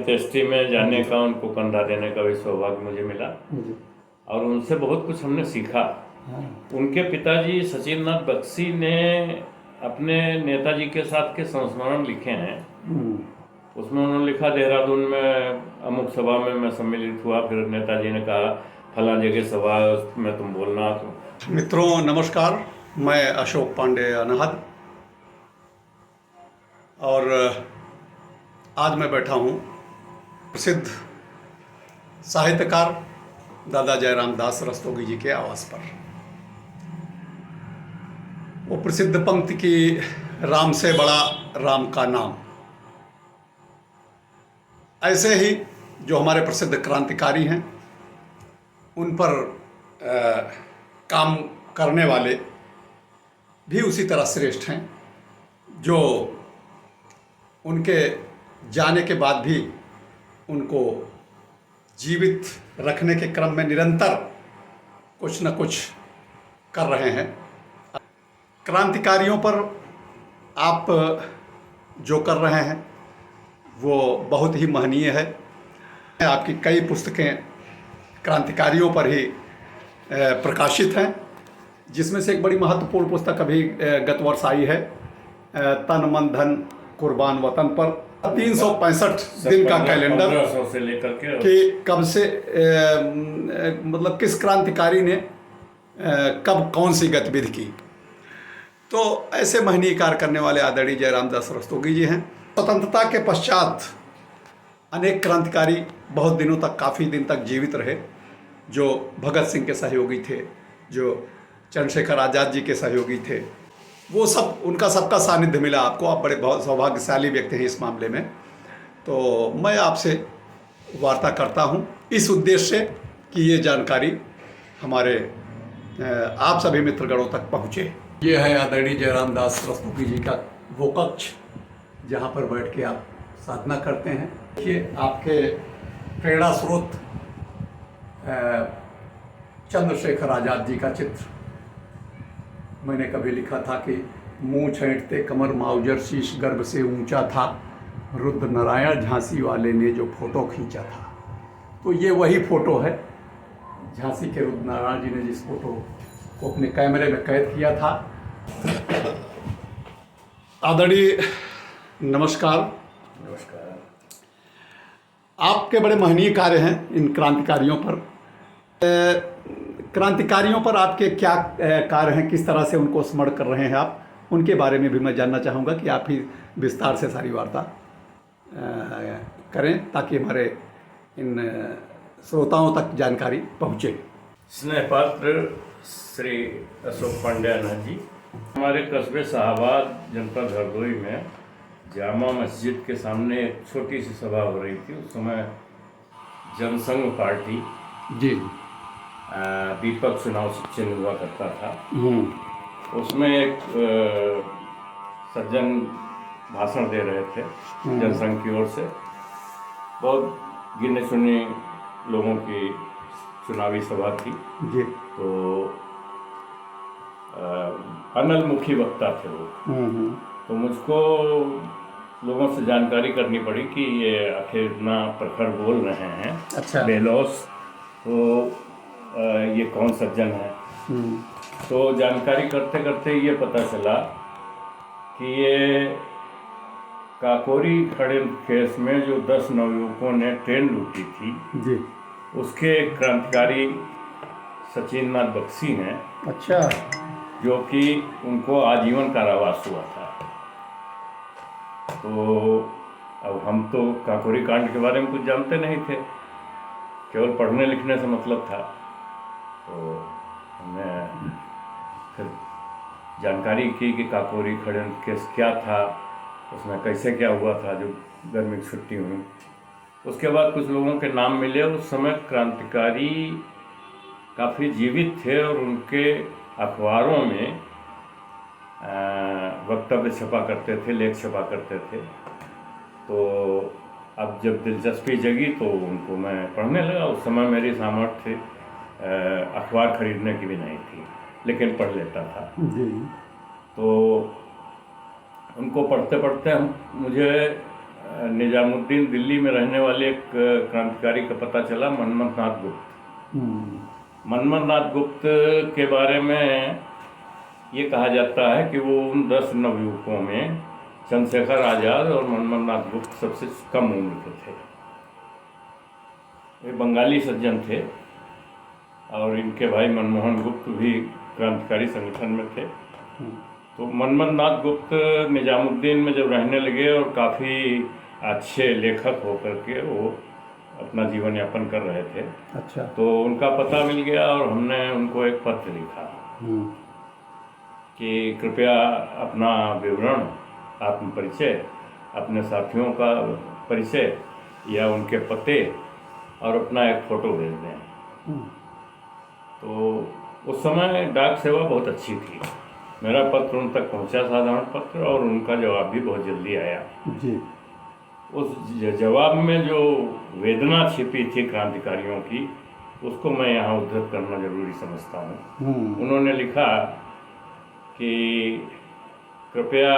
अंत्येष्टि में जाने का, उनको कंधा देने का भी सौभाग्य मुझे मिला और उनसे बहुत कुछ हमने सीखा। उनके पिताजी सचिन नाथ बख्शी ने अपने नेताजी के साथ के संस्मरण लिखे हैं। उसमें उन्होंने लिखा, देहरादून में अमुक सभा में मैं सम्मिलित हुआ, फिर नेताजी ने कहा फला जगह सभा में तुम बोलना। मित्रों नमस्कार, मैं अशोक पांडे अनहद और आज मैं बैठा हूँ प्रसिद्ध साहित्यकार दादा जयराम दास रस्तोगी जी के आवास पर। वो प्रसिद्ध पंक्ति की, राम से बड़ा राम का नाम। ऐसे ही जो हमारे प्रसिद्ध क्रांतिकारी हैं उन पर काम करने वाले भी उसी तरह श्रेष्ठ हैं, जो उनके जाने के बाद भी उनको जीवित रखने के क्रम में निरंतर कुछ न कुछ कर रहे हैं। क्रांतिकारियों पर आप जो कर रहे हैं वो बहुत ही महनीय है। आपकी कई पुस्तकें क्रांतिकारियों पर ही प्रकाशित हैं, जिसमें से एक बड़ी महत्वपूर्ण पुस्तक अभी गत वर्ष आई है, तन मन धन कुर्बान वतन पर 365 दिन का कैलेंडर से लेकर के कि कब से मतलब किस क्रांतिकारी ने कब कौन सी गतिविधि की। तो ऐसे महनीय कार्य करने वाले आदरणीय जयराम दास रस्तोगी जी हैं। स्वतंत्रता के पश्चात अनेक क्रांतिकारी बहुत दिनों तक, काफ़ी दिन तक जीवित रहे, जो भगत सिंह के सहयोगी थे, जो चंद्रशेखर आज़ाद जी के सहयोगी थे। वो सब, उनका सबका सानिध्य मिला आपको। आप बड़े बहुत सौभाग्यशाली व्यक्ति हैं इस मामले में। तो मैं आपसे वार्ता करता हूं इस उद्देश्य से कि ये जानकारी हमारे आप सभी मित्रगणों तक पहुंचे। ये है आदरणीय जयराम दास रस्तोगी जी का वो कक्ष जहां पर बैठ के आप साधना करते हैं। देखिए, आपके प्रेरणा स्रोत चंद्रशेखर आज़ाद जी का चित्र। मैंने कभी लिखा था कि मुँह छेंटते कमर माउजर शीश गर्भ से ऊंचा था, रुद्र नारायण झांसी वाले ने जो फोटो खींचा था। तो ये वही फोटो है, झांसी के रुद्र नारायण जी ने जिस फोटो को अपने कैमरे में कैद किया था। आदरणीय नमस्कार। नमस्कार। आपके बड़े महनीय कार्य हैं इन क्रांतिकारियों पर। क्रांतिकारियों पर आपके क्या कार्य हैं, किस तरह से उनको स्मरण कर रहे हैं आप, उनके बारे में भी मैं जानना चाहूँगा कि आप ही विस्तार से सारी वार्ता करें ताकि हमारे इन श्रोताओं तक जानकारी पहुँचे। स्नेहपात्र श्री अशोक पांडे अनहद जी, हमारे कस्बे शाहबाद जनपद हरदोई में जामा मस्जिद के सामने एक छोटी सी सभा हो रही थी। उस समय जनसंघ पार्टी जी दीपक चुनाव चिन्ह हुआ करता था। उसमें एक सज्जन भाषण दे रहे थे जनसंघ की ओर से। बहुत गिने चुने लोगों की चुनावी सभा थी जी। तो अनलमुखी वक्ता थे वो। तो मुझको लोगों से जानकारी करनी पड़ी कि ये आखिर इतना प्रखर बोल रहे हैं। अच्छा। बेलौस, तो ये कौन सज्जन है। तो जानकारी करते करते ये पता चला कि ये काकोरी खड़े केस में जो 10 नवयुवकों ने ट्रेन लूटी थी जी, उसके क्रांतिकारी सचिन नाथ बख्शी हैं। अच्छा। जो कि उनको आजीवन कारावास हुआ था। तो अब हम तो काकोरी कांड के बारे में कुछ जानते नहीं थे, केवल पढ़ने लिखने से मतलब था। तो हमने फिर जानकारी की कि काकोरी खड़े केस क्या था, उसमें कैसे क्या हुआ था जो गर्मी की छुट्टी हुई। उसके बाद कुछ लोगों के नाम मिले। उस समय क्रांतिकारी काफ़ी जीवित थे और उनके अखबारों में वक्तव्य छपा करते थे, लेख छपा करते थे। तो अब जब दिलचस्पी जगी तो उनको मैं पढ़ने लगा। उस समय मेरी सामर्थ्य अखबार खरीदने की भी नहीं थी, लेकिन पढ़ लेता था जी। तो उनको पढ़ते पढ़ते मुझे निजामुद्दीन दिल्ली में रहने वाले एक क्रांतिकारी का पता चला, मनमथ नाथ गुप्त। मनमथ नाथ गुप्त के बारे में ये कहा जाता है कि वो उन 10 नवयुवकों में चंद्रशेखर आज़ाद और मनमथ नाथ गुप्त सबसे कम उम्र के थे। ये बंगाली सज्जन थे और इनके भाई मनमोहन गुप्त भी क्रांतिकारी संगठन में थे। तो मनमथ नाथ गुप्त निजामुद्दीन में जब रहने लगे और काफ़ी अच्छे लेखक होकर के वो अपना जीवन यापन कर रहे थे। अच्छा। तो उनका पता मिल गया और हमने उनको एक पत्र लिखा कि कृपया अपना विवरण, आत्म परिचय, अपने साथियों का परिचय या उनके पते और अपना एक फ़ोटो भेज दें। तो उस समय डाक सेवा बहुत अच्छी थी। मेरा पत्र उन तक पहुंचा, साधारण पत्र, और उनका जवाब भी बहुत जल्दी आया जी। उस जवाब में जो वेदना छिपी थी क्रांतिकारियों की, उसको मैं यहाँ उद्धृत करना जरूरी समझता हूँ। उन्होंने लिखा कि कृपया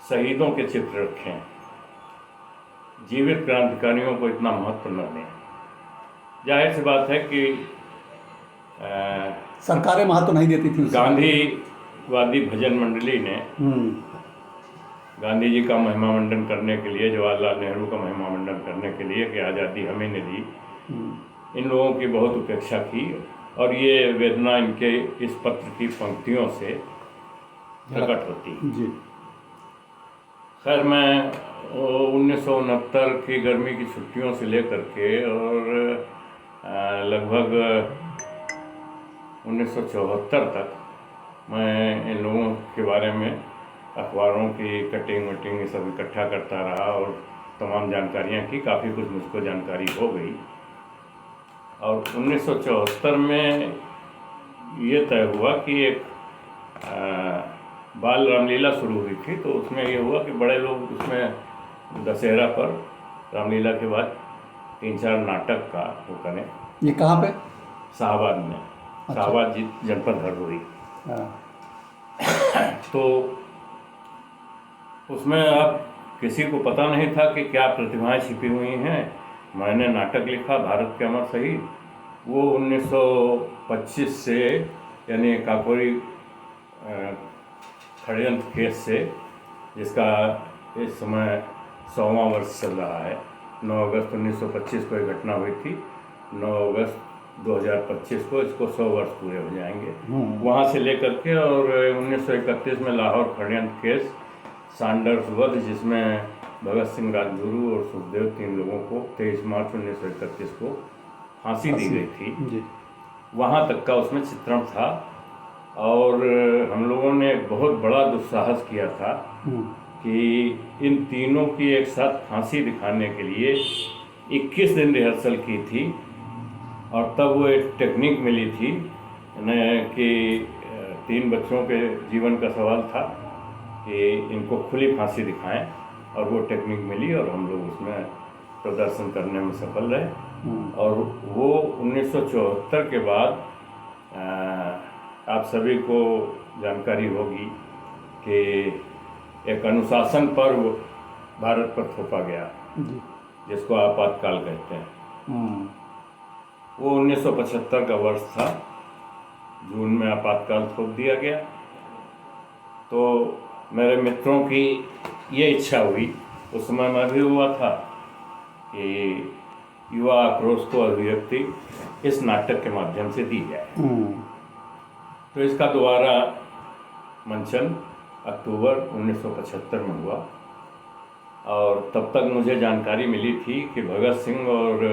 शहीदों के चित्र रखें, जीवित क्रांतिकारियों को इतना महत्व न दें। जाहिर सी बात है कि सरकारें महत्व नहीं देती थी। गांधीवादी भजन मंडली ने गांधी जी का महिमा मंडन करने के लिए, जवाहरलाल नेहरू का महिमा मंडन करने के लिए कि आज़ादी हमें ने दी, इन लोगों की बहुत उपेक्षा की और ये वेदना इनके इस पत्र की पंक्तियों से प्रकट होती है। खैर, मैं 1969 की गर्मी की छुट्टियों से लेकर के और लगभग 1974 तक मैं इन लोगों के बारे में अखबारों की कटिंग वटिंग ये सब इकट्ठा करता रहा और तमाम जानकारियाँ की, काफ़ी कुछ मुझको जानकारी हो गई। और 1974 में ये तय हुआ कि एक बाल रामलीला शुरू हुई थी। तो उसमें ये हुआ कि बड़े लोग उसमें दशहरा पर रामलीला के बाद 3-4 नाटक का वो करें। ये कहाँ पे? शाहबाद में। अच्छा। शाहबाद जनपद हरदोई। तो उसमें अब किसी को पता नहीं था कि क्या प्रतिभाएं छिपी हुई हैं। मैंने नाटक लिखा, भारत के अमर शहीद। वो 1925 से, यानी काकोरी षड्यंत्र केस से, जिसका इस समय 100वां वर्ष चल रहा है। 9 अगस्त 1925 को एक घटना हुई थी। 9 अगस्त 2025 को इसको 100 वर्ष पूरे हो जाएंगे। वहाँ से लेकर के और 1931 में लाहौर षड्यंत्र केस, सैंडर्स वध, जिसमें भगत सिंह, राजगुरु और सुखदेव 3 लोगों को 23 मार्च 1931 को फांसी दी गई थी, वहाँ तक का उसमें चित्रण था। और हम लोगों ने एक बहुत बड़ा दुस्साहस किया था कि इन तीनों की एक साथ फांसी दिखाने के लिए 21 दिन रिहर्सल की थी। और तब वो एक टेक्निक मिली थी कि 3 बच्चों के जीवन का सवाल था कि इनको खुली फांसी दिखाएं, और वो टेक्निक मिली और हम लोग उसमें प्रदर्शन करने में सफल रहे। और वो 1974 के बाद आप सभी को जानकारी होगी कि एक अनुशासन पर्व भारत पर थोपा गया, जिसको आपातकाल कहते हैं। वो 1975 का वर्ष था। जून में आपातकाल थोप दिया गया। तो मेरे मित्रों की ये इच्छा हुई, उस समय मैं भी हुआ था, कि युवा आक्रोश को अभिव्यक्ति इस नाटक के माध्यम से दी जाए। तो इसका दोबारा मंचन अक्टूबर 1975 में हुआ। और तब तक मुझे जानकारी मिली थी कि भगत सिंह और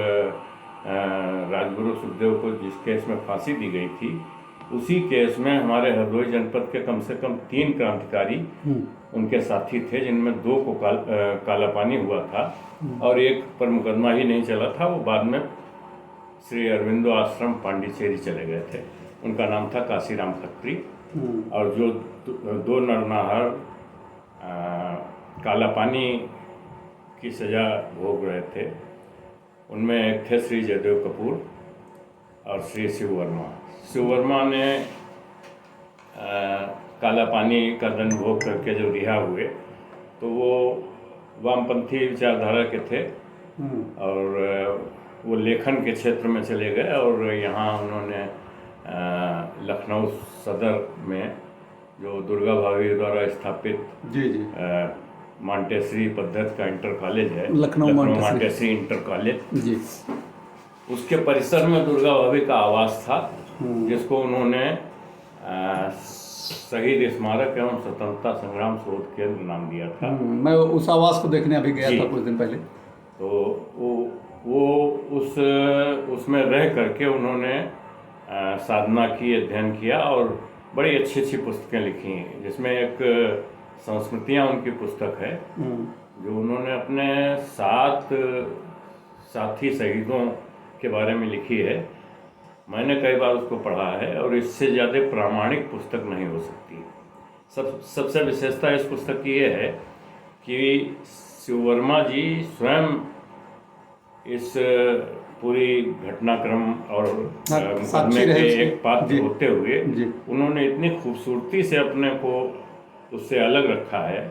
राजगुरु सुखदेव को जिस केस में फांसी दी गई थी, उसी केस में हमारे हरदोई जनपद के कम से कम 3 क्रांतिकारी उनके साथी थे, जिनमें 2 को काला पानी हुआ था और एक पर मुकदमा ही नहीं चला था। वो बाद में श्री अरविंदो आश्रम पांडिचेरी चले गए थे। उनका नाम था काशीराम खत्री। और जो 2 नरनाहर काला पानी की सज़ा भोग रहे थे, उनमें एक थे श्री जयदेव कपूर और श्री शिव वर्मा। शिव वर्मा ने काला पानी का दंड भोग करके जो रिहा हुए, तो वो वामपंथी विचारधारा के थे और वो लेखन के क्षेत्र में चले गए और यहाँ उन्होंने लखनऊ सदर में जो दुर्गा भाभी द्वारा स्थापित जी जी मॉन्टेसरी पद्धति का इंटर कॉलेज है, लखनऊ मॉन्टेसरी इंटर कॉलेज जी, उसके परिसर में दुर्गा भाभी का आवास था, जिसको उन्होंने शहीद स्मारक एवं स्वतंत्रता संग्राम शोध केंद्र नाम दिया था। मैं उस आवास को देखने अभी गया था कुछ दिन पहले। तो वो उसमें रह करके उन्होंने साधना की, अध्ययन किया और बड़ी अच्छी अच्छी पुस्तकें लिखी हैं, जिसमें एक संस्मृतियाँ उनकी पुस्तक है जो उन्होंने अपने 7 साथी शहीदों के बारे में लिखी है। मैंने कई बार उसको पढ़ा है और इससे ज़्यादा प्रामाणिक पुस्तक नहीं हो सकती। सबसे विशेषता इस पुस्तक की ये है कि शिववर्मा जी स्वयं इस पूरी घटनाक्रम और मुकदमे के एक पात्र होते हुए उन्होंने इतनी खूबसूरती से अपने को उससे अलग रखा है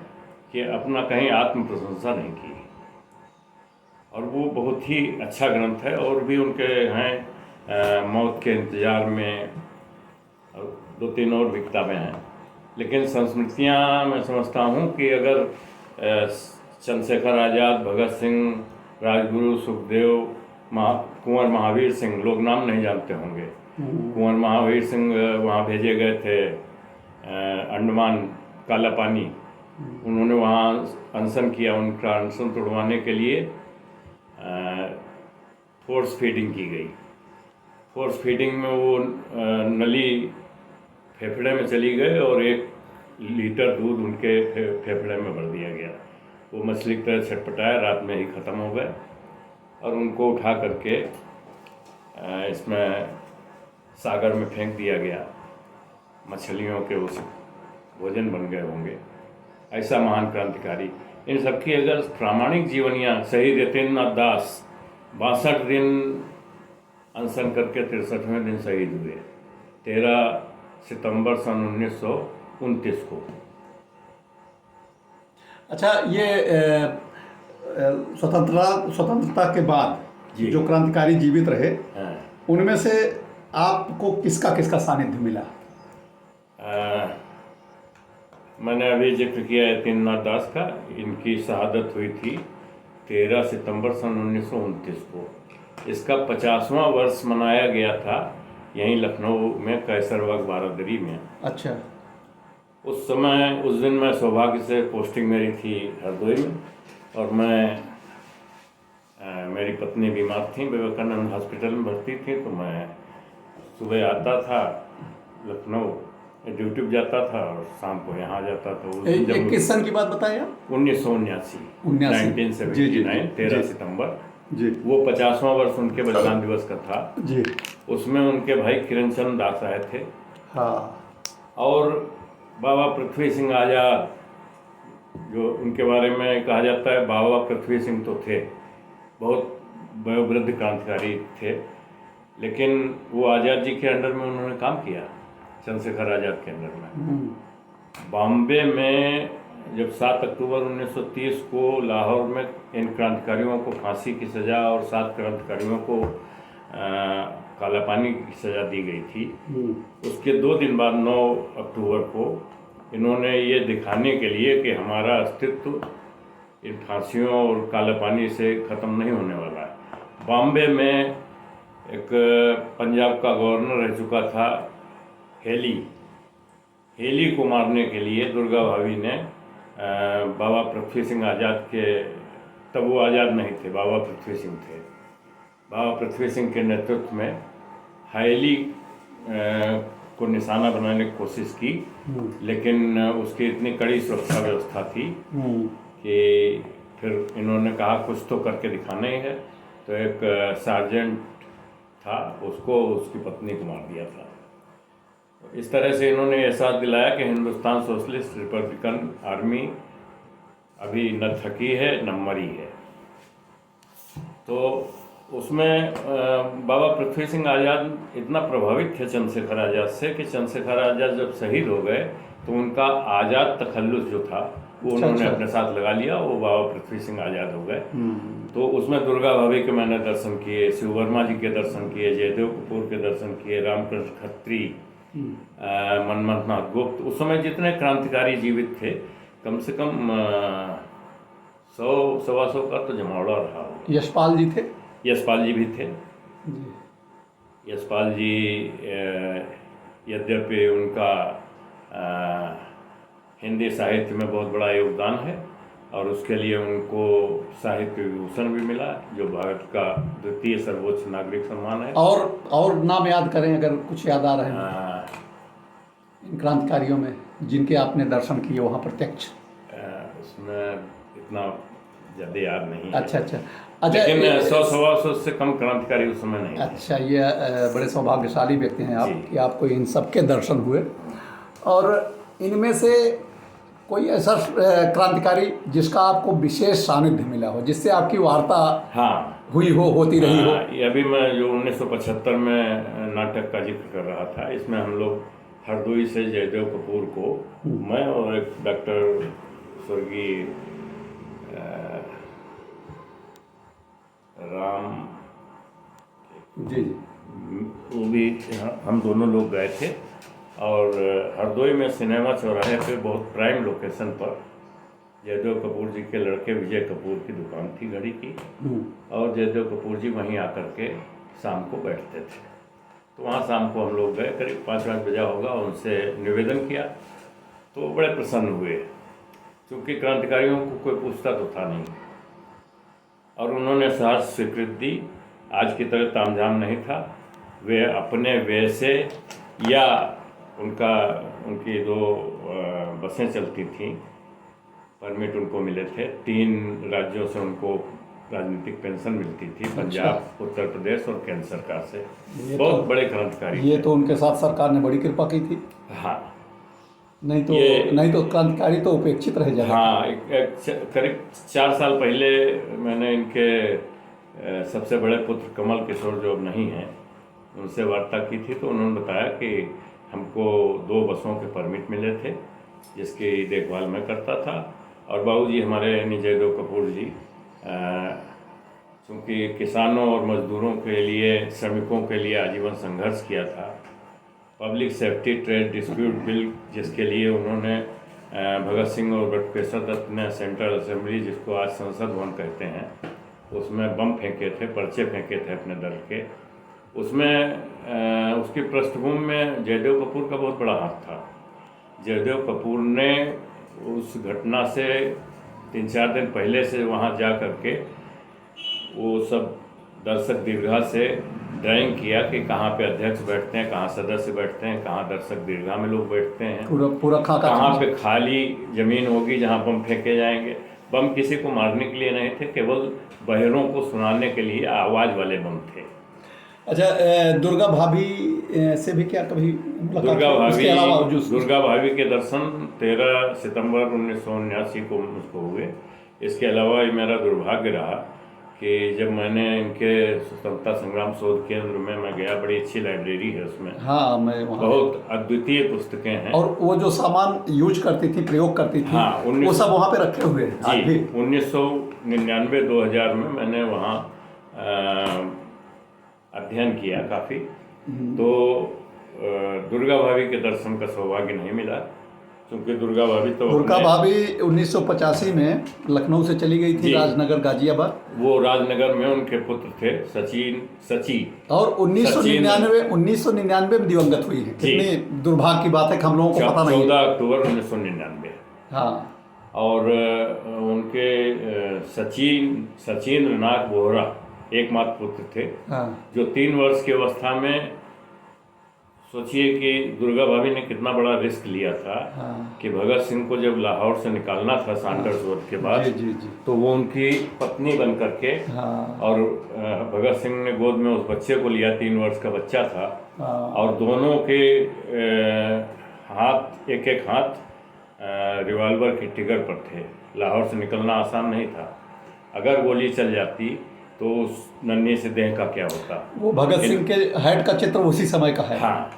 कि अपना कहीं आत्म प्रशंसा नहीं की। और वो बहुत ही अच्छा ग्रंथ है। और भी उनके हैं मौत के इंतज़ार में, 2-3 और भी किताबें हैं। लेकिन संस्मृतियाँ मैं समझता हूँ कि अगर चंद्रशेखर आज़ाद, भगत सिंह, राजगुरु, सुखदेव, कुंवर महावीर सिंह, लोग नाम नहीं जानते होंगे। कुंवर महावीर सिंह वहाँ भेजे गए थे अंडमान काला पानी, उन्होंने वहाँ अनशन किया। उनका अनशन तोड़वाने के लिए फोर्स फीडिंग की गई। फोर्स फीडिंग में वो नली फेफड़े में चली गई और 1 लीटर दूध उनके फेफड़े में भर दिया गया। वो मछली की तरह छटपटाया, रात में ही ख़त्म हो गए और उनको उठा करके इसमें सागर में फेंक दिया गया। मछलियों के उस भोजन बन गए होंगे। ऐसा महान क्रांतिकारी, इन सबकी अगर प्रामाणिक जीवनियाँ, शहीद यतीन्द्रनाथ दास 62 दिन अनशन करके 63वें दिन शहीद हुए 13 सितंबर सन 1929 को। अच्छा, ये स्वतंत्रता के बाद जो क्रांतिकारी जीवित रहे, उनमें से आपको किसका किसका सानिध्य मिला? मैंने अभी जिक्र किया यतीन्द्रनाथ दास का। इनकी शहादत हुई थी 13 सितंबर सन 1929 को। इसका 50वां वर्ष मनाया गया था यहीं लखनऊ में, कैसरबाग बारादरी में। अच्छा। उस समय, उस दिन मैं सौभाग्य से पोस्टिंग मेरी थी हरदोई में और मेरी पत्नी बीमार थी, विवेकानंद हॉस्पिटल में भर्ती थी। तो मैं सुबह आता था लखनऊ, ड्यूटी पे जाता था और शाम को यहाँ जाता था। जब किस सन की बात बताएं आप? 1979 1979 13 सितंबर जी। वो 50वां वर्ष उनके बलिदान दिवस का था जी। उसमें उनके भाई किरण चंद दास आए थे। हाँ। और बाबा पृथ्वी सिंह आज़ाद, जो उनके बारे में कहा जाता है, बाबा पृथ्वी सिंह तो थे, बहुत वयोवृद्ध क्रांतिकारी थे, लेकिन वो आज़ाद जी के अंडर में उन्होंने काम किया, चंद्रशेखर आज़ाद के अंडर में। बॉम्बे में जब 7 अक्टूबर 1930 को लाहौर में इन क्रांतिकारियों को फांसी की सज़ा और 7 क्रांतिकारियों को कालापानी की सज़ा दी गई थी, उसके 2 दिन बाद 9 अक्टूबर को इन्होंने ये दिखाने के लिए कि हमारा अस्तित्व इन फांसियों और कालापानी से ख़त्म नहीं होने वाला है, बॉम्बे में एक पंजाब का गवर्नर रह चुका था हेली को मारने के लिए दुर्गा भाभी ने बाबा पृथ्वी सिंह आज़ाद के, तब वो आज़ाद नहीं थे, बाबा पृथ्वी सिंह थे, बाबा पृथ्वी सिंह के नेतृत्व में हेली को निशाना बनाने की कोशिश की, लेकिन उसकी इतनी कड़ी सुरक्षा व्यवस्था थी कि फिर इन्होंने कहा कुछ तो करके दिखाना ही है। तो एक सार्जेंट था, उसको उसकी पत्नी को मार दिया था। इस तरह से इन्होंने एहसास दिलाया कि हिंदुस्तान सोशलिस्ट रिपब्लिकन आर्मी अभी न थकी है न मरी है। तो उसमें बाबा पृथ्वी सिंह आज़ाद इतना प्रभावित थे चंद्रशेखर आज़ाद से कि चंद्रशेखर आज़ाद जब शहीद हो गए तो उनका आज़ाद तखल्लुस जो था वो उन्होंने अपने साथ लगा लिया, वो बाबा पृथ्वी सिंह आज़ाद हो गए। तो उसमें दुर्गा भाभी के मैंने दर्शन किए, शिव वर्मा जी के दर्शन किए, जयदेव कपूर के दर्शन किए, रामकृष्ण खत्री, मनमोहन नाथ गुप्त। उस समय जितने क्रांतिकारी जीवित थे, कम से कम 100-125 का तो जमावड़ा रहा होगा। यशपाल जी थे? यशपाल जी भी थे। यशपाल जी यद्यपि उनका हिंदी साहित्य में बहुत बड़ा योगदान है और उसके लिए उनको साहित्य विभूषण भी मिला, जो भारत का द्वितीय सर्वोच्च नागरिक सम्मान है। और नाम याद करें अगर कुछ याद आ रहे हैं इन क्रांतिकारियों में जिनके आपने दर्शन किए वहाँ प्रत्यक्ष। उसमें इतना ज़्यादा याद नहीं है। अच्छा, लेकिन 100-125 से कम क्रांतिकारी उस समय नहीं। अच्छा, ये बड़े सौभाग्यशाली व्यक्ति हैं आप कि आपको इन सबके दर्शन हुए। और इनमें से कोई ऐसा क्रांतिकारी जिसका आपको विशेष सानिध्य मिला हो, जिससे आपकी वार्ता होती रही हो? ये अभी मैं जो 1975 में नाटक का जिक्र कर रहा था, इसमें हम लोग हरदोई से जयदेव कपूर को, मैं और एक डॉक्टर स्वर्गीय राम जी, वो भी, हम दोनों लोग गए थे। और हरदोई में सिनेमा चौराहे पे बहुत प्राइम लोकेशन पर जयदेव कपूर जी के लड़के विजय कपूर की दुकान थी घड़ी की, और जयदेव कपूर जी वहीं आकर के शाम को बैठते थे। तो वहाँ शाम को हम लोग गए, करीब 5 बजा होगा, उनसे निवेदन किया तो बड़े प्रसन्न हुए, क्योंकि क्रांतिकारियों को कोई पूछता तो था नहीं, और उन्होंने सहर्ष स्वीकृति दी। आज की तरह तामझाम नहीं था, वे अपने व्यय से, या उनकी 2 बसें चलती थीं, परमिट उनको मिले थे, 3 राज्यों से उनको राजनीतिक पेंशन मिलती थी, पंजाब, उत्तर प्रदेश और केंद्र सरकार से। बहुत बड़े क्रांतिकारी। ये तो उनके साथ सरकार ने बड़ी कृपा की थी। हाँ, नहीं तो क्रांतिकारी तो उपेक्षित रह जाए। हाँ, करीब 4 साल पहले मैंने इनके सबसे बड़े पुत्र कमल किशोर, जो अब नहीं हैं, उनसे वार्ता की थी। तो उन्होंने बताया कि हमको 2 बसों के परमिट मिले थे, जिसकी देखभाल मैं करता था। और बाबूजी हमारे यानी जयदेव कपूर जी, चूँकि किसानों और मजदूरों के लिए, श्रमिकों के लिए आजीवन संघर्ष किया था, public safety trade dispute bill, जिसके लिए उन्होंने भगत सिंह और बटुकेश्वर दत्त ने सेंट्रल असेंबली, जिसको आज संसद भवन कहते हैं, उसमें बम फेंके थे, पर्चे फेंके थे अपने दल के। उसमें उसकी पृष्ठभूमि में जयदेव कपूर का बहुत बड़ा हाथ था। जयदेव कपूर ने उस घटना से 3-4 दिन पहले से वहाँ जा कर के वो सब दर्शक दीर्घा से ड्राइंग किया कि कहाँ पे अध्यक्ष बैठते हैं, कहाँ सदस्य बैठते हैं, कहाँ दर्शक दीर्घा में लोग बैठते हैं, पूरा कहाँ पे खाली जमीन होगी जहाँ बम फेंके जाएंगे। बम किसी को मारने के लिए नहीं थे, केवल बहरों को सुनाने के लिए आवाज़ वाले बम थे। अच्छा, दुर्गा भाभी से भी क्या कभी दुर्गा भाभी के दर्शन 13 सितंबर 1979 को मुझको हुए। इसके अलावा ये मेरा दुर्भाग्य रहा कि जब मैंने इनके स्वतंत्रता संग्राम शोध केंद्र में मैं गया, बड़ी अच्छी लाइब्रेरी है उसमें। हाँ, मैं वहाँ बहुत अद्वितीय पुस्तकें हैं, और वो जो सामान यूज करती थी, प्रयोग करती थी, हाँ, वो सब वहाँ पे रखे हुए हैं आज भी। 1999-2000 में मैंने वहाँ अध्ययन किया काफ़ी। तो दुर्गा भाभी के दर्शन का सौभाग्य नहीं मिला, क्योंकि दुर्गा भाभी 1985 में लखनऊ से चली गई थी राजनगर गाजियाबाद। वो राजनगर में उनके पुत्र थे सची, और 1999 में दिवंगत हुई है। कितनी दुर्भाग्य की बात है कि हम लोगों को पता नहीं। 14 अक्टूबर 1999। हाँ, और उनके सचिंद्र नाथ बोहरा एकमात्र पुत्र थे। हाँ, जो 3 वर्ष की अवस्था में, सोचिए कि दुर्गा भाभी ने कितना बड़ा रिस्क लिया था। हाँ, कि भगत सिंह को जब लाहौर से निकालना था सांडर्स वध के बाद, जी, तो वो उनकी पत्नी बन करके, हाँ, और भगत सिंह ने गोद में उस बच्चे को लिया, 3 वर्ष का बच्चा था। हाँ, और दोनों के हाथ, एक हाथ रिवॉल्वर की ट्रिगर पर थे। लाहौर से निकलना आसान नहीं था, अगर गोली चल जाती तो उस नन्ही से देह का क्या होता। वो भगत सिंह के हेड का चित्र उसी समय का है। हाँ,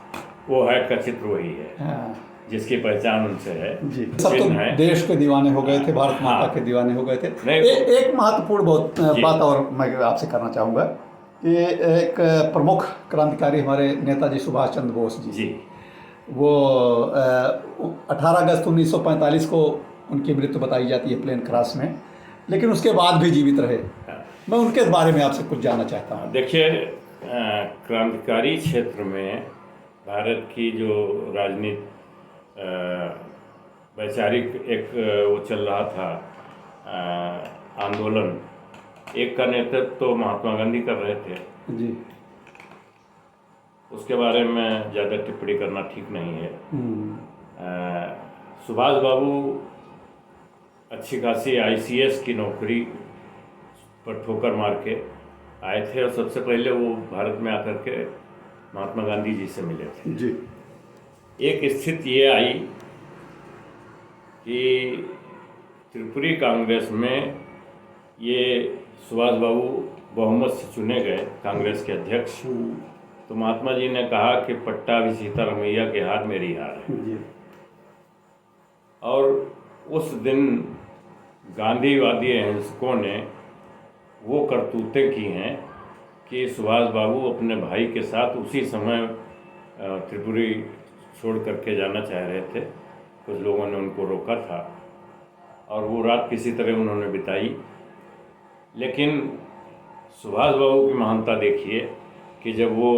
वो हेड का चित्र वही है। हाँ, जिसकी पहचान उनसे है, जी। सब तो चिन्ह है। देश के दीवाने हो गए थे, भारत माता हाँ। के दीवाने हो गए थे। नहीं, एक महत्वपूर्ण जी। बात और मैं आपसे करना चाहूँगा कि एक प्रमुख क्रांतिकारी हमारे नेताजी सुभाष चंद्र बोस जी, जी। वो 18 अगस्त 1945 को उनकी मृत्यु बताई जाती है प्लेन क्रैश में, लेकिन उसके बाद भी जीवित रहे। मैं उनके बारे में आपसे कुछ जानना चाहता हूँ। देखिए, क्रांतिकारी क्षेत्र में भारत की जो राजनीति वैचारिक एक वो चल रहा था आंदोलन, एक का नेतृत्व तो महात्मा गांधी कर रहे थे। जी। उसके बारे में ज़्यादा टिप्पणी करना ठीक नहीं है। सुभाष बाबू अच्छी खासी ICS की नौकरी पर ठोकर मार के आए थे और सबसे पहले वो भारत में आकर के महात्मा गांधी जी से मिले थे। जी। एक स्थिति ये आई कि त्रिपुरी कांग्रेस में ये सुभाष बाबू बहुमत से चुने गए कांग्रेस के अध्यक्ष। तो महात्मा जी ने कहा कि पट्टा भी सीतारमैया के हाथ मेरी हार है। जी। और उस दिन गांधीवादी अहिंसकों ने वो करतूतें की हैं कि सुभाष बाबू अपने भाई के साथ उसी समय त्रिपुरी छोड़ करके जाना चाह रहे थे। कुछ लोगों ने उनको रोका था और वो रात किसी तरह उन्होंने बिताई। लेकिन सुभाष बाबू की महानता देखिए कि जब वो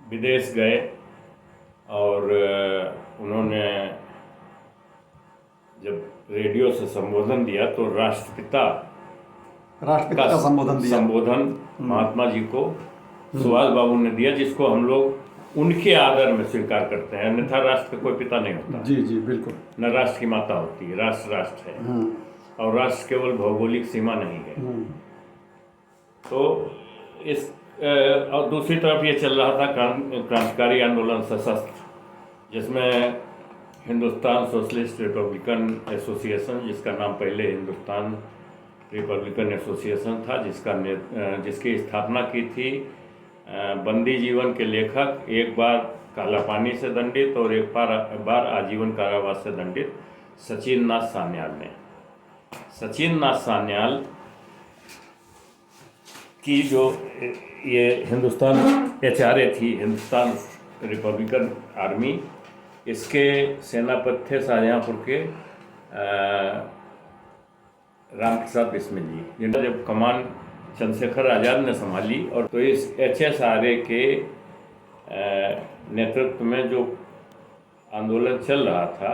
विदेश गए और उन्होंने जब रेडियो से संबोधन दिया तो राष्ट्रपिता का संबोधन महात्मा जी को सुभाष बाबू ने दिया, जिसको हम लोग उनके आदर में स्वीकार करते हैं। अन्यथा राष्ट्र का कोई पिता नहीं होता। जी जी बिल्कुल। न राष्ट्र की माता होती है, राष्ट्र राष्ट्र है। और राष्ट्र केवल भौगोलिक सीमा नहीं है। तो इस और दूसरी तरफ ये चल रहा था क्रांतिकारी आंदोलन सशस्त्र, जिसमें हिंदुस्तान सोशलिस्ट रिपब्लिकन एसोसिएशन, जिसका नाम पहले हिंदुस्तान रिपब्लिकन एसोसिएशन था, जिसकी स्थापना की थी बंदी जीवन के लेखक, एक बार काला पानी से दंडित और एक बार आजीवन कारावास से दंडित सचिन नाथ सान्याल ने। सचिन नाथ सान्याल की जो ये हिंदुस्तान HRA थी, हिंदुस्तान रिपब्लिकन आर्मी, इसके सेनापति थे शाहजहाँपुर के राम प्रसाद बिस्मिल जी, जिनका जब कमान चंद्रशेखर आज़ाद ने संभाली। और तो इस HSRA के नेतृत्व में जो आंदोलन चल रहा था,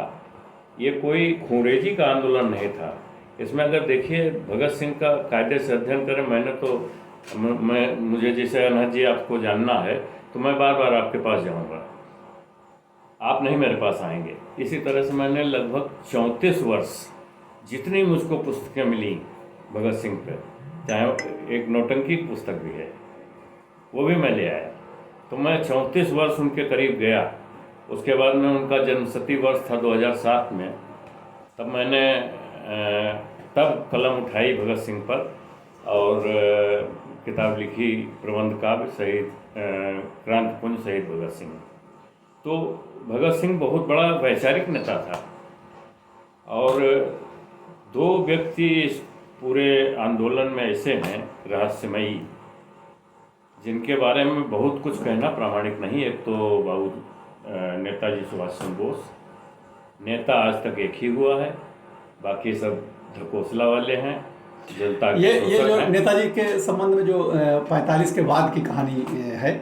ये कोई खूंरेजी का आंदोलन नहीं था। इसमें अगर देखिए भगत सिंह का कायदे से अध्ययन करें, मुझे जैसे अनहद जी आपको जानना है तो मैं बार बार आपके पास जाऊंगा, आप नहीं मेरे पास आएंगे। इसी तरह से मैंने लगभग 34 वर्ष जितनी मुझको पुस्तकें मिली भगत सिंह पे, चाहे एक नौटंकी की पुस्तक भी है वो भी मैं ले आया। तो मैं 34 वर्ष उनके करीब गया। उसके बाद में उनका जन्मशती वर्ष था 2007 में, तब मैंने तब कलम उठाई भगत सिंह पर और किताब लिखी, प्रबंध काव्य शहीद क्रांतिपुंज शहीद भगत सिंह। तो भगत सिंह बहुत बड़ा वैचारिक नेता था। और दो व्यक्ति इस पूरे आंदोलन में ऐसे हैं रहस्यमयी, जिनके बारे में बहुत कुछ कहना प्रामाणिक नहीं है। एक तो बाबू नेताजी सुभाष चंद्र बोस, नेता आज तक एक ही हुआ है, बाकी सब ढकोसला वाले हैं, जनता के ये जो नेताजी के संबंध में जो 45 के बाद की कहानी है,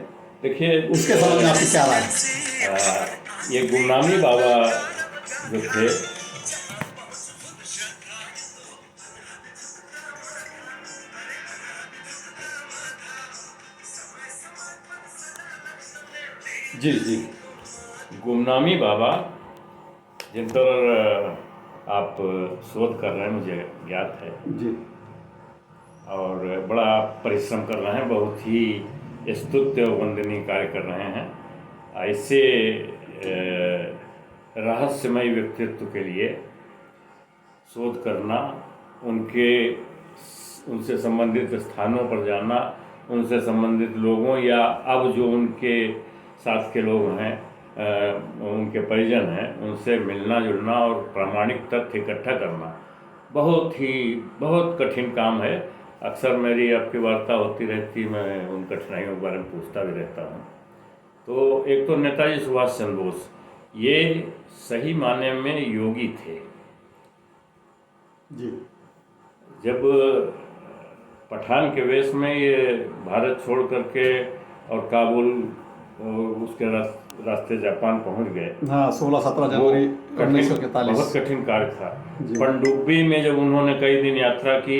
देखिए उसके संबंध में आपकी क्या राय है? ये गुमनामी बाबा जो थे, जी जी, गुमनामी बाबा जिन पर आप शोध कर रहे हैं मुझे ज्ञात है जी, और बड़ा परिश्रम कर रहे हैं, बहुत ही स्तुत्य वंदनीय कार्य कर रहे हैं। ऐसे रहस्यमय व्यक्तित्व के लिए शोध करना, उनसे संबंधित स्थानों पर जाना, उनसे संबंधित लोगों या अब जो उनके साथ के लोग हैं उनके परिजन हैं उनसे मिलना जुलना और प्रामाणिक तथ्य इकट्ठा करना बहुत कठिन काम है। अक्सर मेरी आपकी वार्ता होती रहती, मैं उन कठिनाइयों के बारे में पूछता भी रहता हूँ। तो एक तो नेताजी सुभाष चंद्र बोस ये सही माने में योगी थे। जी। जब पठान के वेश में ये भारत छोड़ करके और काबुल और उसके रास्ते जापान पहुंच गए। हाँ, 16-17 जनवरी 1941। बहुत कठिन कार्य था। जी। पनडुब्बी में जब उन्होंने कई दिन यात्रा की,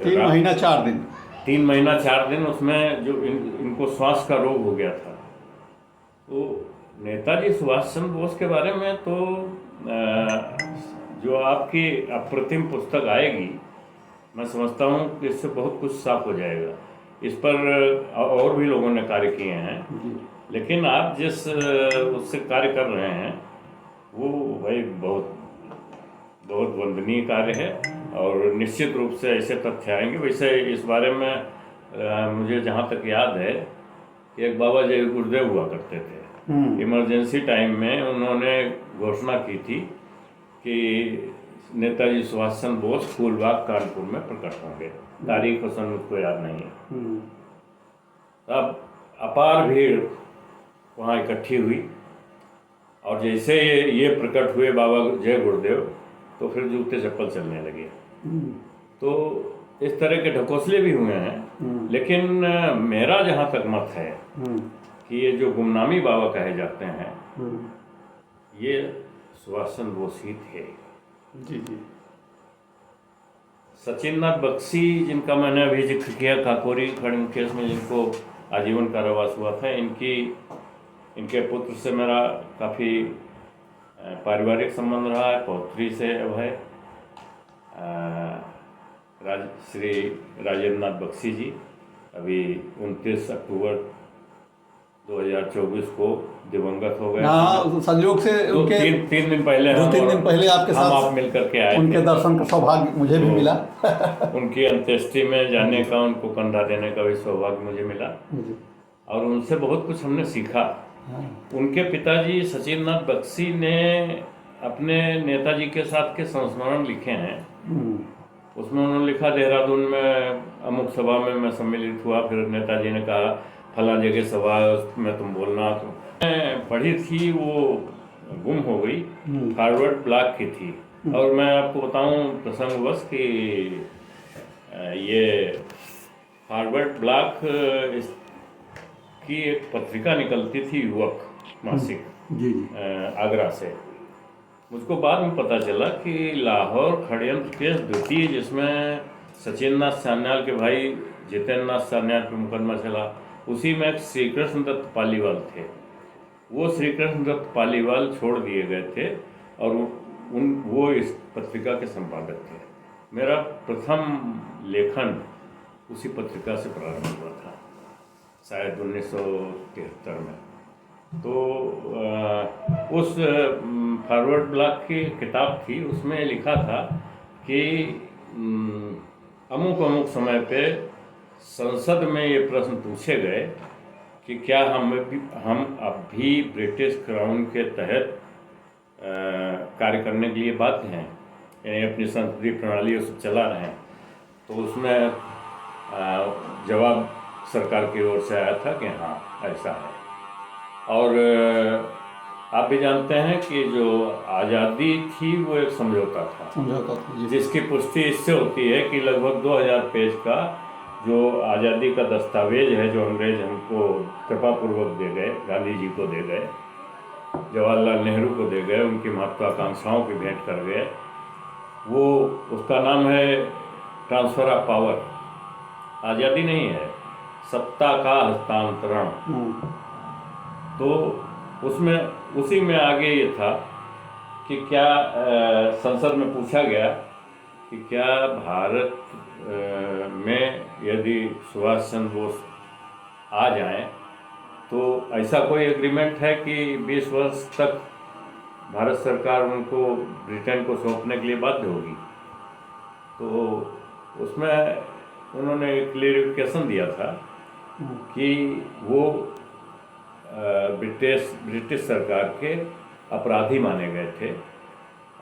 3 महीना 4 दिन, 3 महीना 4 दिन, उसमें जो इनको श्वास का रोग हो गया था। तो नेताजी सुभाष चंद्र बोस के बारे में तो जो आपकी अप्रतिम पुस्तक आएगी, मैं समझता हूँ कि इससे बहुत कुछ साफ हो जाएगा। इस पर और भी लोगों ने कार्य किए हैं, लेकिन आप जिस उससे कार्य कर रहे हैं वो भाई बहुत वंदनीय कार्य है। और निश्चित रूप से ऐसे तथ्य आएंगे। वैसे इस बारे में मुझे जहाँ तक याद है कि एक बाबा जय गुरुदेव हुआ करते थे। इमरजेंसी टाइम में उन्होंने घोषणा की थी कि नेताजी सुभाष चंद्र बोस फूलबाग कानपुर में प्रकट होंगे। तारीख और सन मुझको याद नहीं है। अब अपार भीड़ वहाँ इकट्ठी हुई और जैसे ये प्रकट हुए बाबा जय गुरुदेव, तो फिर जूते चप्पल चलने लगे। तो इस तरह के ढकोसले भी हुए हैं। लेकिन मेरा जहाँ तक मत है कि ये जो गुमनामी बाबा कहे जाते हैं ये सुभाष चंद्र बोस ही थे। जी जी। सचिन नाथ बख्शी, जिनका मैंने अभी जिक्र किया, काकोरी खड़न केस में जिनको आजीवन कारावास हुआ था, इनके पुत्र से मेरा काफ़ी पारिवारिक संबंध रहा है। पौत्री से अब है श्री राजेंद्र नाथ बख्शी जी अभी 29 अक्टूबर 2024 को दिवंगत हो गए। हाँ, संयोग से उनके 3 दिन पहले 2-3 दिन पहले आपके साथ आप मिलकर के आए, उनके दर्शन का सौभाग्य मुझे भी मिला। उनकी अंत्येष्टि में जाने का, उनको कंधा देने का भी सौभाग्य मुझे मिला और उनसे बहुत कुछ हमने सीखा। उनके पिताजी सचिन नाथ बख्शी ने अपने नेताजी के साथ के संस्मरण लिखे हैं। उसमें उन्होंने लिखा, देहरादून में अमुक सभा में मैं सम्मिलित हुआ, फिर नेताजी ने कहा फला जगह सभा में तुम बोलना। तो मैं पढ़ी थी, वो गुम हो गई, फॉरवर्ड ब्लॉक की थी। और मैं आपको बताऊं प्रसंगवश कि ये फॉरवर्ड ब्लॉक की एक पत्रिका निकलती थी, युवक मासिक, आगरा से। मुझको बाद में पता चला कि लाहौर षड्यंत्र केस द्वितीय, जिसमें सचिन नाथ सान्याल के भाई जितेंद्र नाथ सान्याल पर मुकदमा चला, उसी में एक श्री कृष्ण दत्त पालीवाल थे। वो श्री कृष्ण दत्त पालीवाल छोड़ दिए गए थे और वो इस पत्रिका के संपादक थे। मेरा प्रथम लेखन उसी पत्रिका से प्रारंभ हुआ था, शायद 1973 में। तो उस फॉरवर्ड ब्लॉक की किताब थी, उसमें लिखा था कि अमुक समय पे संसद में ये प्रश्न पूछे गए कि क्या हम अब भी ब्रिटिश क्राउन के तहत कार्य करने के लिए बाध्य हैं, यानी अपनी संसदीय प्रणाली उसे चला रहे हैं। तो उसमें जवाब सरकार की ओर से आया था कि हाँ ऐसा है। और आप भी जानते हैं कि जो आज़ादी थी वो एक समझौता था, जिसकी पुष्टि इससे होती है कि लगभग 2000 पेज का जो आज़ादी का दस्तावेज है, जो अंग्रेज हमको कृपापूर्वक दे गए, गांधी जी को दे गए, जवाहरलाल नेहरू को दे गए, उनकी महत्वाकांक्षाओं की भेंट कर गए, वो उसका नाम है ट्रांसफ़र ऑफ पावर। आज़ादी नहीं है, सत्ता का हस्तांतरण। तो उसमें उसी में आगे ये था कि क्या संसद में पूछा गया कि क्या भारत में यदि सुभाष चंद्र बोस आ जाएं तो ऐसा कोई एग्रीमेंट है कि 20 वर्ष तक भारत सरकार उनको ब्रिटेन को सौंपने के लिए बाध्य होगी। तो उसमें उन्होंने क्लेरिफिकेशन दिया था कि वो ब्रिटिश सरकार के अपराधी माने गए थे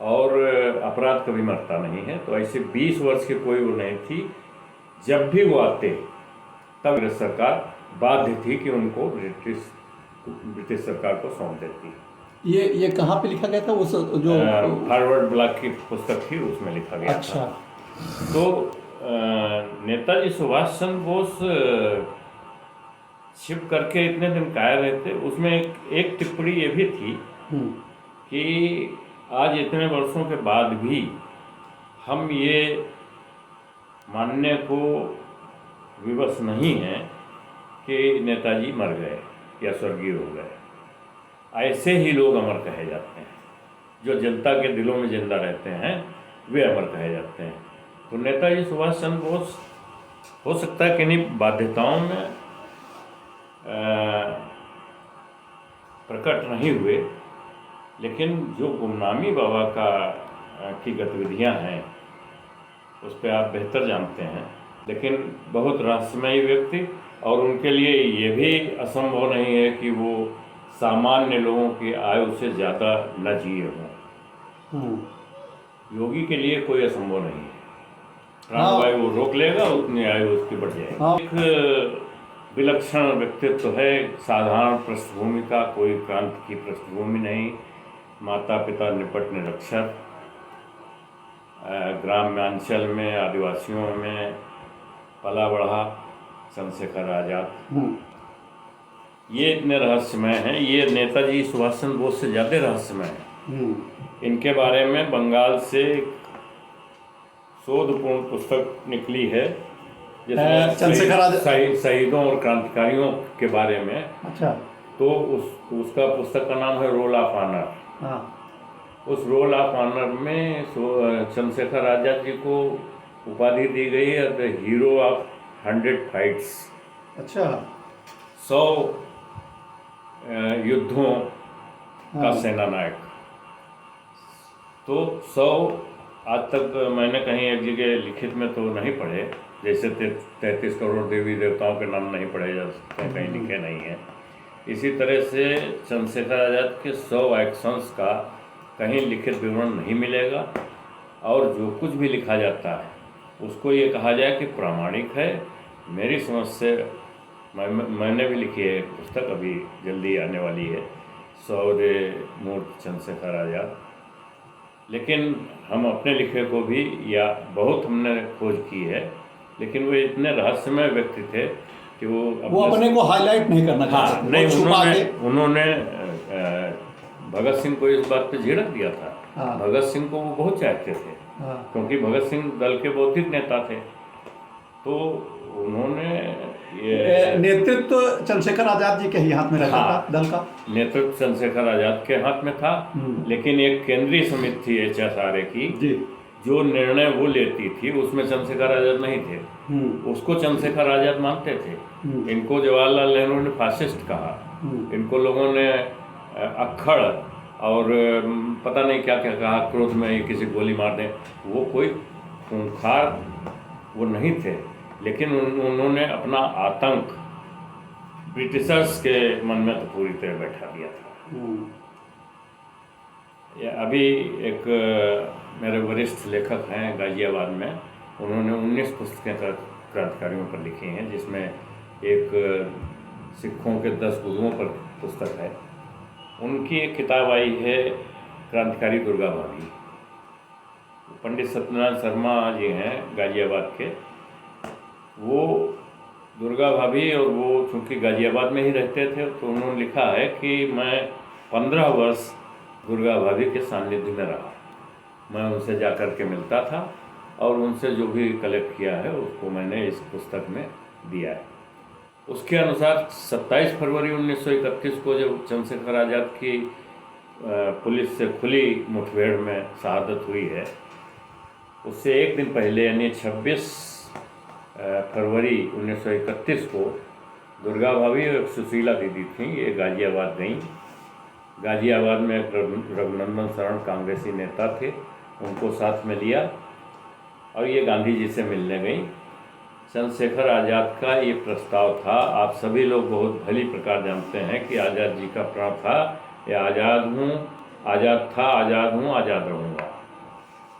और अपराध कभी मरता नहीं है, तो ऐसे 20 वर्ष की कोई वो नहीं थी। जब भी वो आते तब ब्रिटिश सरकार बाध्य थी कि उनको ब्रिटिश सरकार को सौंप देती। ये कहाँ पे लिखा गया था, उस जो फॉरवर्ड ब्लॉक की पुस्तक थी उसमें लिखा गया अच्छा। था। तो नेताजी सुभाष चंद्र बोस छिप करके इतने दिन कायर रहते, उसमें एक टिप्पणी ये भी थी कि आज इतने वर्षों के बाद भी हम ये मानने को विवश नहीं हैं कि नेताजी मर गए या स्वर्गीय हो गए। ऐसे ही लोग अमर कहे जाते हैं, जो जनता के दिलों में जिंदा रहते हैं वे अमर कहे जाते हैं। तो नेताजी सुभाष चंद्र बोस हो सकता है कि नहीं बाध्यताओं में प्रकट नहीं हुए, लेकिन जो गुमनामी बाबा की गतिविधियां हैं उस पर आप बेहतर जानते हैं। लेकिन बहुत रहस्यमयी व्यक्ति, और उनके लिए ये भी असंभव नहीं है कि वो सामान्य लोगों की आयु से ज़्यादा न जिए हों। योगी के लिए कोई असंभव नहीं है, प्राणवायु वो रोक लेगा, उतनी आयु उसकी बढ़ जाएगी। एक विलक्षण व्यक्तित्व है, साधारण पृष्ठभूमि का, कोई क्रांति की पृष्ठभूमि नहीं, माता पिता निपट निरक्षर, ग्राम्यांचल में आदिवासियों में पला बढ़ा चंद्रशेखर आजाद। ये इतने रहस्यमय हैं, ये नेताजी सुभाष चंद्र बोस से ज़्यादा रहस्यमय हैं। इनके बारे में बंगाल से शोधपूर्ण पुस्तक निकली है जिसमें शहीदों और क्रांतिकारियों के बारे में। अच्छा। तो उसका पुस्तक का नाम है रोल ऑफ ऑनर। उस रोल ऑफ ऑनर में चंद्रशेखर आजाद जी को उपाधि दी गई है द हीरो ऑफ 100 फाइट्स। अच्छा। 100 युद्धों का सेनानायक। तो 100 आज तक मैंने कहीं एक जगह लिखित में तो नहीं पढ़े, जैसे 33 करोड़ देवी देवताओं के नाम नहीं पढ़े जा सकते, कहीं लिखे नहीं हैं। इसी तरह से चंद्रशेखर आजाद के 100 एक्शंस का कहीं लिखित विवरण नहीं मिलेगा, और जो कुछ भी लिखा जाता है उसको ये कहा जाए कि प्रामाणिक है। मेरी समझ से मैंने भी लिखी है पुस्तक, अभी जल्दी आने वाली है, शौर्य मूर्ति चंद्रशेखर आजाद। लेकिन हम अपने लिखे को भी या बहुत हमने खोज की है, लेकिन वो इतने रहस्यमय व्यक्ति थे कि वो अपने को हाईलाइट नहीं करना चाहते। नहीं, उन्होंने भगत सिंह को इस बात पे झिड़क दिया था। भगत सिंह को वो बहुत चाहते थे, क्योंकि भगत सिंह दल के बौद्धिक नेता थे। तो उन्होंने ये नेतृत्व चंद्रशेखर आजाद जी के ही हाथ में रहता था, दल का नेतृत्व चंद्रशेखर आजाद के हाथ में था। लेकिन एक केंद्रीय समिति थी HSRA की जी, जो निर्णय वो लेती थी, उसमें चंद्रशेखर आजाद नहीं थे। उसको चंद्रशेखर आजाद मानते थे। इनको जवाहरलाल नेहरू ने फासिस्ट कहा, इनको लोगों ने अक्खड़ और पता नहीं क्या क्या कहा, क्रोध में किसी गोली मार दें। वो कोई खूंखार वो नहीं थे, लेकिन उन्होंने अपना आतंक ब्रिटिशर्स के मन में तो पूरी तरह बैठा दिया था। अभी एक मेरे वरिष्ठ लेखक हैं गाजियाबाद में, उन्होंने 19 पुस्तकें क्रांतिकारियों पर लिखी हैं, जिसमें एक सिखों के 10 गुरुओं पर पुस्तक है। उनकी एक किताब आई है क्रांतिकारी दुर्गा भाभी। पंडित सत्यनारायण शर्मा जी हैं गाजियाबाद के, वो दुर्गा भाभी, और वो चूँकि गाजियाबाद में ही रहते थे, तो उन्होंने लिखा है कि मैं 15 वर्ष दुर्गा भाभी के सानिध्य में रहा। मैं उनसे जाकर के मिलता था, और उनसे जो भी कलेक्ट किया है उसको मैंने इस पुस्तक में दिया है। उसके अनुसार 27 फरवरी 1931 को जब चंद्रशेखर आजाद की पुलिस से खुली मुठभेड़ में शहादत हुई है, उससे एक दिन पहले यानी 26 फरवरी 1931 को दुर्गा भाभी और सुशीला दीदी थीं, ये गाजियाबाद गईं। गाजियाबाद में रघुनंदन शरण कांग्रेसी नेता थे, उनको साथ में लिया और ये गांधी जी से मिलने गईं। चंद्रशेखर आज़ाद का ये प्रस्ताव था। आप सभी लोग बहुत भली प्रकार जानते हैं कि आज़ाद जी का प्रण था, या आज़ाद हूँ, आज़ाद था, आज़ाद हूँ, आज़ाद रहूँगा।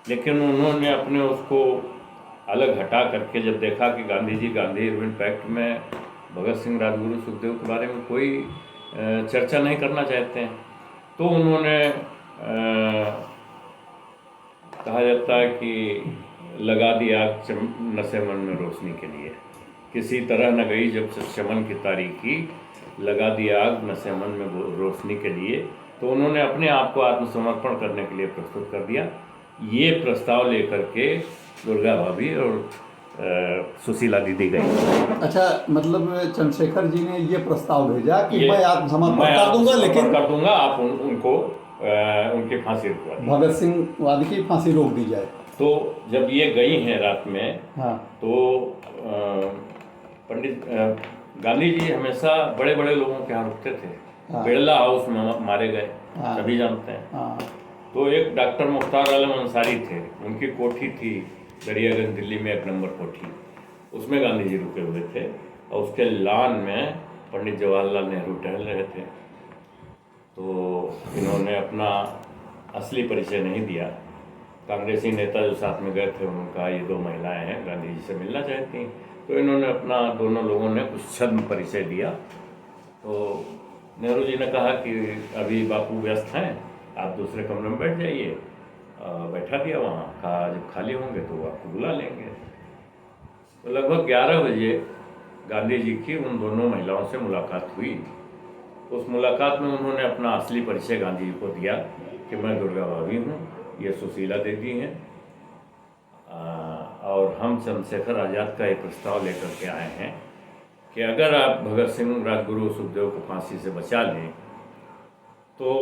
लेकिन उन्होंने अपने उसको अलग हटा करके जब देखा कि गांधी जी गांधी इरविन पैक्ट में भगत सिंह, राजगुरु, सुखदेव के बारे में कोई चर्चा नहीं करना चाहते हैं, तो उन्होंने कहा जाता है कि लगा दी आग नशे मन में रोशनी के लिए, किसी तरह न गई जब चमन की तारीकी, लगा दी आग नशे मन में रोशनी के लिए। तो उन्होंने अपने आप को आत्मसमर्पण करने के लिए प्रस्तुत कर दिया। ये प्रस्ताव लेकर के दुर्गा भाभी और सुशीला दीदी गई। अच्छा, मतलब चंद्रशेखर जी ने ये प्रस्ताव भेजा कि मैं आत्मसमर्पण मैं कर दूंगा, लेकिन कर दूंगा, आप उनको उनकी फांसी रुकवा दीजिए, भगत सिंह वादी की फांसी रोक दी जाए। तो जब ये गई हैं रात में, हाँ, तो पंडित गांधी जी हमेशा बड़े बड़े लोगों के यहाँ रुकते थे। हाँ। बिरला हाउस में मारे गए, हाँ। सभी जानते हैं। हाँ, तो एक डॉक्टर मुख्तार आलम अंसारी थे, उनकी कोठी थी दरियागंज दिल्ली में, 1 नंबर कोठी, उसमें गांधी जी रुके हुए थे। और उसके लान में पंडित जवाहरलाल नेहरू टहल रहे थे। तो इन्होंने अपना असली परिचय नहीं दिया। कांग्रेसी नेता जो साथ में गए थे उन्होंने कहा ये 2 महिलाएं हैं, गांधी जी से मिलना चाहती हैं। तो इन्होंने अपना, दोनों लोगों ने कुछ छद्म परिचय दिया। तो नेहरू जी ने कहा कि अभी बापू व्यस्त हैं, आप दूसरे कमरे में बैठ जाइए। बैठा दिया वहाँ, कहा जब खाली होंगे तो वो आपको बुला लेंगे। तो लगभग 11 बजे गांधी जी की उन दोनों महिलाओं से मुलाकात हुई। उस मुलाकात में उन्होंने अपना असली परिचय गांधी जी को दिया कि मैं दुर्गा भाभी हूँ, ये सुशीला दीदी हैं, और हम चंद्रशेखर आज़ाद का एक प्रस्ताव लेकर के आए हैं कि अगर आप भगत सिंह, राजगुरु, सुखदेव को फांसी से बचा लें तो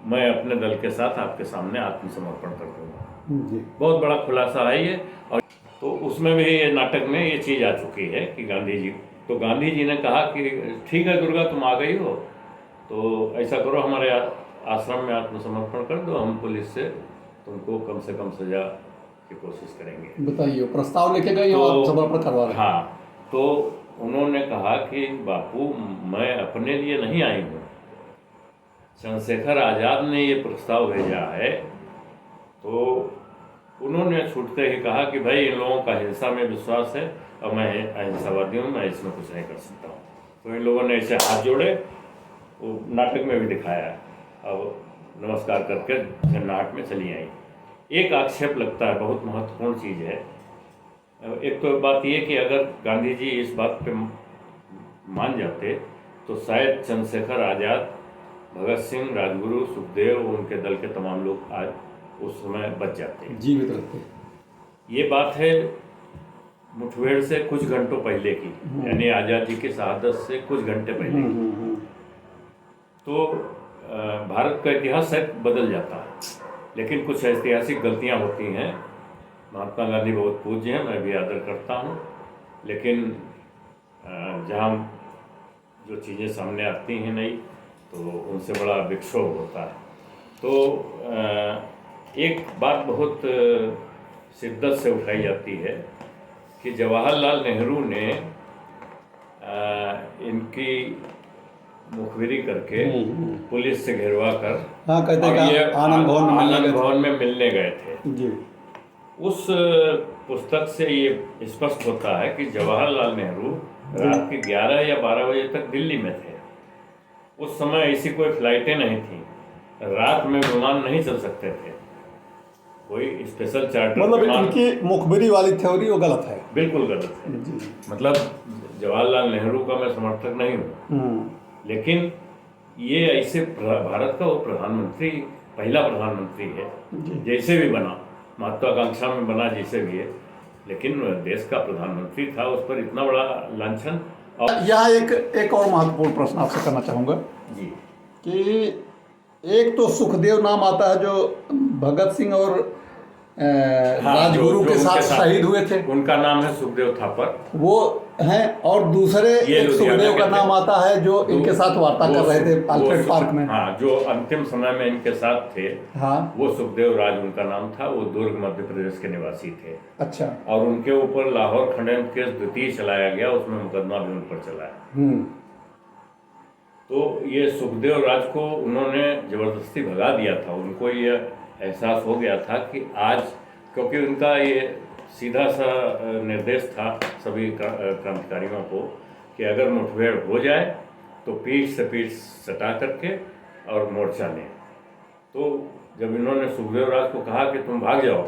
मैं अपने दल के साथ आपके सामने आत्मसमर्पण कर दूँगा। बहुत बड़ा खुलासा है ये। और तो उसमें भी ये नाटक में ये चीज़ आ चुकी है कि गांधी जी ने कहा कि ठीक है दुर्गा, तुम आ गई हो तो ऐसा करो, हमारे आश्रम में आत्मसमर्पण कर दो, हम पुलिस से तुमको कम से कम सजा की कोशिश करेंगे। बताइए, प्रस्ताव लेके गए तो और समर्पण करवा रहे। हाँ, तो उन्होंने कहा कि बापू मैं अपने लिए नहीं आई हूँ, चंद्रशेखर आज़ाद ने ये प्रस्ताव भेजा है। तो उन्होंने छूटते ही कहा कि भाई इन लोगों का हिंसा में विश्वास है और मैं अहिंसावादी हूँ, मैं इसमें कुछ नहीं कर सकता हूँ। तो इन लोगों ने ऐसे हाथ जोड़े, वो नाटक में भी दिखाया है, अब नमस्कार करके झंडाहट में चली आई। एक आक्षेप लगता है, बहुत महत्वपूर्ण चीज़ है। एक तो बात ये कि अगर गांधी जी इस बात पे मान जाते तो शायद चंद्रशेखर आज़ाद, भगत सिंह, राजगुरु, सुखदेव, उनके दल के तमाम लोग आज उस समय बच जाते, जीवित रहते। ये बात है मुठभेड़ से कुछ घंटों पहले की, यानी आज़ादी की शहादत से कुछ घंटे पहले की। तो भारत का इतिहास शायद बदल जाता है, लेकिन कुछ ऐतिहासिक गलतियां होती हैं। महात्मा गांधी बहुत पूज्य हैं, मैं भी आदर करता हूं, लेकिन जहां जो चीज़ें सामने आती हैं नहीं तो उनसे बड़ा विक्षोभ होता है। तो एक बात बहुत शिद्दत से उठाई जाती है कि जवाहरलाल नेहरू ने इनकी मुखबिरी करके पुलिस से घेरवा कर, हाँ, कहते हैं ये आनंद भवन में मिलने गए थे। जी। उस पुस्तक से ये स्पष्ट होता है कि जवाहरलाल नेहरू रात के 11 या 12 बजे तक दिल्ली में थे। उस समय ऐसी कोई फ्लाइटें नहीं थी, रात में विमान नहीं चल सकते थे, कोई स्पेशल चार्टर। मतलब इनकी मुखबिरी वाली थ्योरी वो गलत है, बिल्कुल गलत है। मतलब जवाहरलाल नेहरू का मैं समर्थक नहीं हूँ, लेकिन ये ऐसे भारत का वो प्रधानमंत्री, पहला प्रधानमंत्री है, जैसे भी बना, महत्वाकांक्षा में बना, जैसे भी है, लेकिन देश का प्रधानमंत्री था, उस पर इतना बड़ा लांछन। और यहाँ एक और महत्वपूर्ण प्रश्न आपसे करना चाहूँगा जी, कि एक तो सुखदेव नाम आता है जो भगत सिंह और राजगुरु जो के साथ उनके शहीद हुए थे, उनका नाम है सुखदेव थापर। वो हैं। और दूसरे ये एक लुधियाना सुखदेव का के थे। नाम आता है जो इनके साथ वार्ता वो कर रहे थे वो अल्फ्रेड पार्क में। हाँ, जो अंतिम समय में इनके साथ थे, हाँ, वो सुखदेव राज उनका नाम था। वो दुर्ग मध्य प्रदेश के निवासी थे। अच्छा। और उनके ऊपर लाहौर खंडन केस द्वितीय चलाया गया, उसमें मुकदमा भी उन पर चला है। तो ये सुखदेव राज को उन्होंने जबरदस्ती भगा दिया था। उनको ये एहसास हो गया था कि आज, क्योंकि उनका ये सीधा सा निर्देश था सभी क्रांतिकारियों को कि अगर मुठभेड़ हो जाए तो पीठ से पीठ सटा करके और मोर्चा लें। तो जब इन्होंने सुखदेव राज को कहा कि तुम भाग जाओ,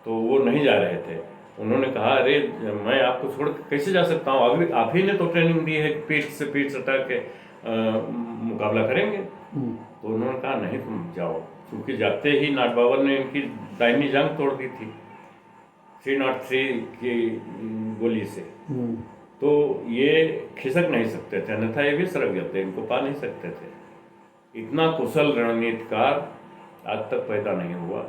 तो वो नहीं जा रहे थे। उन्होंने कहा, अरे मैं आपको छोड़ के कैसे जा सकता हूँ, अभी आप ही ने तो ट्रेनिंग दी है कि पीठ से पीठ सटा के मुकाबला करेंगे। तो उन्होंने कहा, नहीं तुम जाओ, क्योंकि जाते ही नाथ बाबर ने इनकी दाहिनी जांघ तोड़ दी थी 303 की गोली से। तो ये खिसक नहीं सकते थे, अन्यथा ये भी सरक जाते, इनको पा नहीं सकते थे। इतना कुशल रणनीतिकार आज तक पैदा नहीं हुआ।